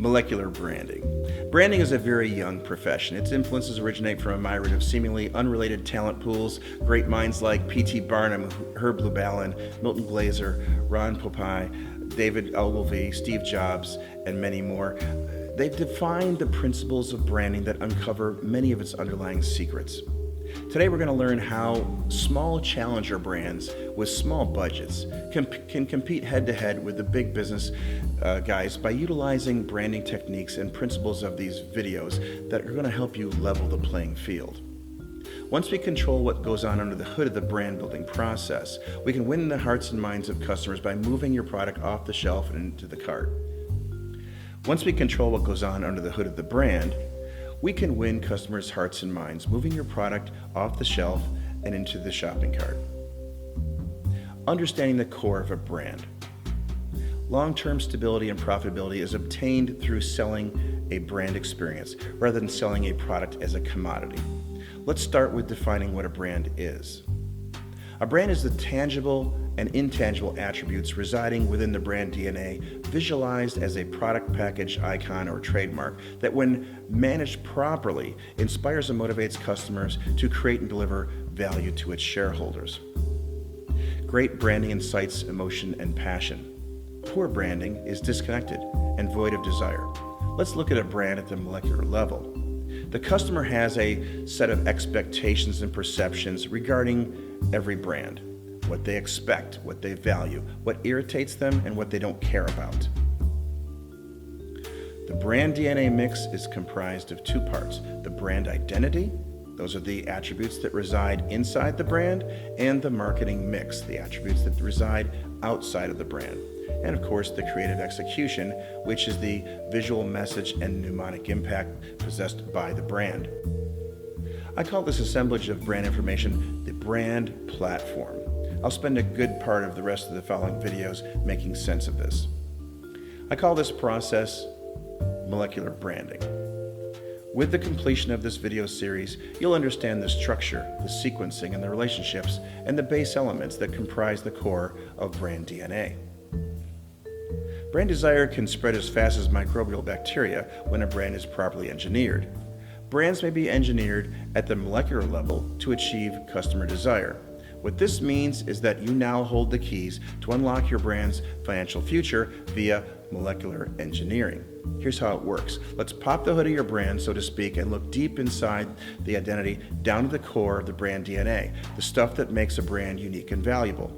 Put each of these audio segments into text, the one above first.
Molecular branding. Branding is a very young profession. Its influences originate from a myriad of seemingly unrelated talent pools. Great minds like P.T. Barnum, Herb Lubalin, Milton Glaser, Ron Popeil, David Ogilvy, Steve Jobs, and many more. They've defined the principles of branding that uncover many of its underlying secrets. Today we're going to learn how small challenger brands with small budgets can compete head-to-head with the big business guys by utilizing branding techniques and principles of these videos that are going to help you level the playing field. Once we control what goes on under the hood of the brand building process, we can win the hearts and minds of customers by moving your product off the shelf and into the cart. Once we control what goes on under the hood of the brand, we can win customers' hearts and minds, moving your product off the shelf and into the shopping cart. Understanding the core of a brand. Long-term stability and profitability is obtained through selling a brand experience rather than selling a product as a commodity. Let's start with defining what a brand is. A brand is the tangible and intangible attributes residing within the brand DNA, visualized as a product, package, icon, or trademark that, when managed properly, inspires and motivates customers to create and deliver value to its shareholders. Great branding incites emotion and passion. Poor branding is disconnected and void of desire. Let's look at a brand at the molecular level. The customer has a set of expectations and perceptions regarding every brand. What they expect, what they value, what irritates them, and what they don't care about. The brand DNA mix is comprised of two parts: the brand identity, those are the attributes that reside inside the brand, and the marketing mix, the attributes that reside outside of the brand. And of course, the creative execution, which is the visual message and mnemonic impact possessed by the brand. I call this assemblage of brand information the brand platform. I'll spend a good part of the rest of the following videos making sense of this. I call this process molecular branding. With the completion of this video series, you'll understand the structure, the sequencing, and the relationships, and the base elements that comprise the core of brand DNA. Brand desire can spread as fast as microbial bacteria when a brand is properly engineered. Brands may be engineered at the molecular level to achieve customer desire. What this means is that you now hold the keys to unlock your brand's financial future via molecular engineering. Here's how it works. Let's pop the hood of your brand, so to speak, and look deep inside the identity, down to the core of the brand DNA, the stuff that makes a brand unique and valuable.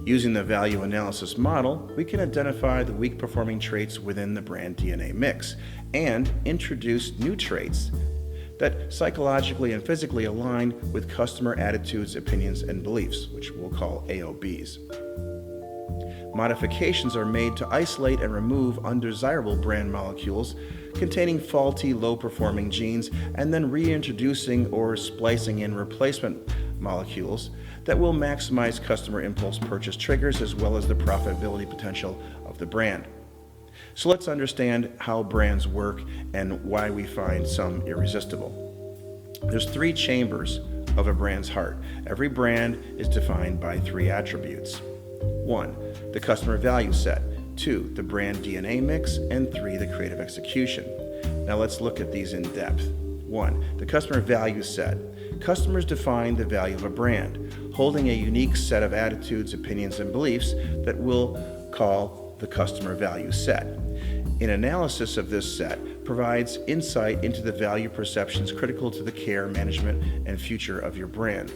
Using the value analysis model, we can identify the weak performing traits within the brand DNA mix and introduce new traits that psychologically and physically align with customer attitudes, opinions, and beliefs, which we'll call AOBs. Modifications are made to isolate and remove undesirable brand molecules containing faulty, low-performing genes, and then reintroducing or splicing in replacement molecules that will maximize customer impulse purchase triggers as well as the profitability potential of the brand. So let's understand how brands work and why we find some irresistible. There's three chambers of a brand's heart. Every brand is defined by three attributes. 1, the customer value set. 2, the brand DNA mix. And 3, the creative execution. Now let's look at these in depth. 1, the customer value set. Customers define the value of a brand, holding a unique set of attitudes, opinions, and beliefs that we'll call the customer value set. An analysis of this set provides insight into the value perceptions critical to the care, management, and future of your brand.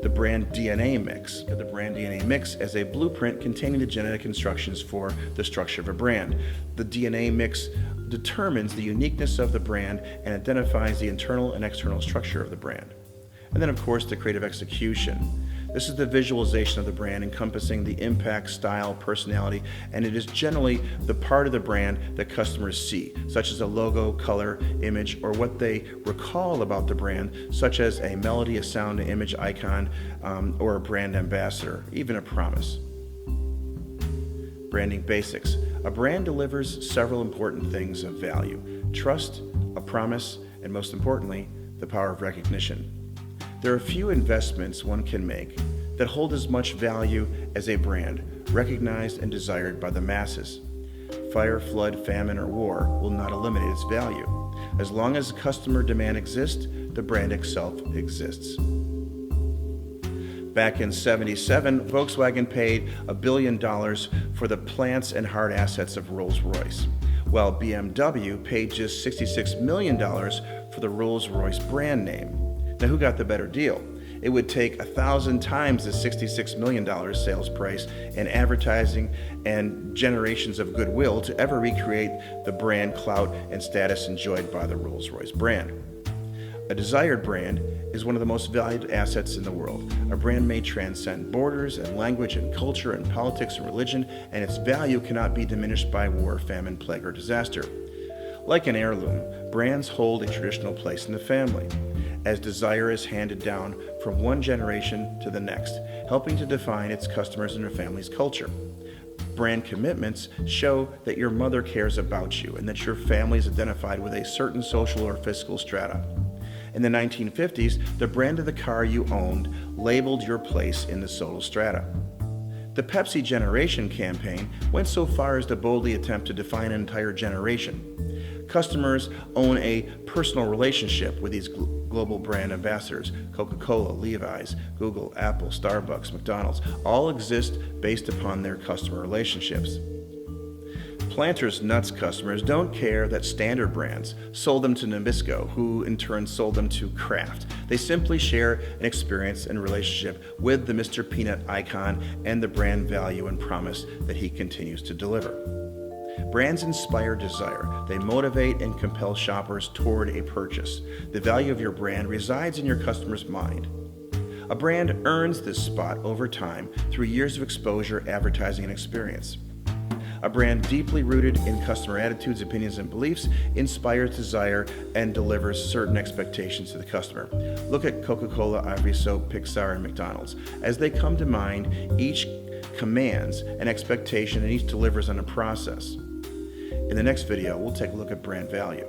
The brand DNA mix. The brand DNA mix as a blueprint containing the genetic instructions for the structure of a brand. The DNA mix determines the uniqueness of the brand and identifies the internal and external structure of the brand. And then, of course, the creative execution. This is the visualization of the brand encompassing the impact, style, personality, and it is generally the part of the brand that customers see, such as a logo, color, image, or what they recall about the brand, such as a melody, a sound, an image, icon, or a brand ambassador, even a promise. Branding basics. A brand delivers several important things of value: trust, a promise, and most importantly, the power of recognition. There are few investments one can make that hold as much value as a brand recognized and desired by the masses. Fire, flood, famine, or war will not eliminate its value. As long as customer demand exists, the brand itself exists. Back in '77, Volkswagen paid $1 billion for the plants and hard assets of Rolls-Royce, while BMW paid just $66 million for the Rolls-Royce brand name. Now, who got the better deal? It would take 1,000 times the $66 million sales price in advertising and generations of goodwill to ever recreate the brand clout and status enjoyed by the Rolls-Royce brand. A desired brand is one of the most valued assets in the world. A brand may transcend borders and language and culture and politics and religion, and its value cannot be diminished by war, famine, plague, or disaster. Like an heirloom, brands hold a traditional place in the family, as desire is handed down from one generation to the next, helping to define its customers and their family's culture. Brand commitments show that your mother cares about you and that your family is identified with a certain social or fiscal strata. In the 1950s, the brand of the car you owned labeled your place in the social strata. The Pepsi Generation campaign went so far as to boldly attempt to define an entire generation. Customers own a personal relationship with these global brand ambassadors. Coca-Cola, Levi's, Google, Apple, Starbucks, McDonald's all exist based upon their customer relationships. Planters Nuts customers don't care that Standard Brands sold them to Nabisco, who in turn sold them to Kraft. They simply share an experience and relationship with the Mr. Peanut icon and the brand value and promise that he continues to deliver. Brands inspire desire. They motivate and compel shoppers toward a purchase. The value of your brand resides in your customer's mind. A brand earns this spot over time through years of exposure, advertising, and experience. A brand deeply rooted in customer attitudes, opinions, and beliefs inspires desire and delivers certain expectations to the customer. Look at Coca-Cola, Ivory Soap, Pixar, and McDonald's. As they come to mind, each commands an expectation and each delivers on a process. In the next video, we'll take a look at brand value.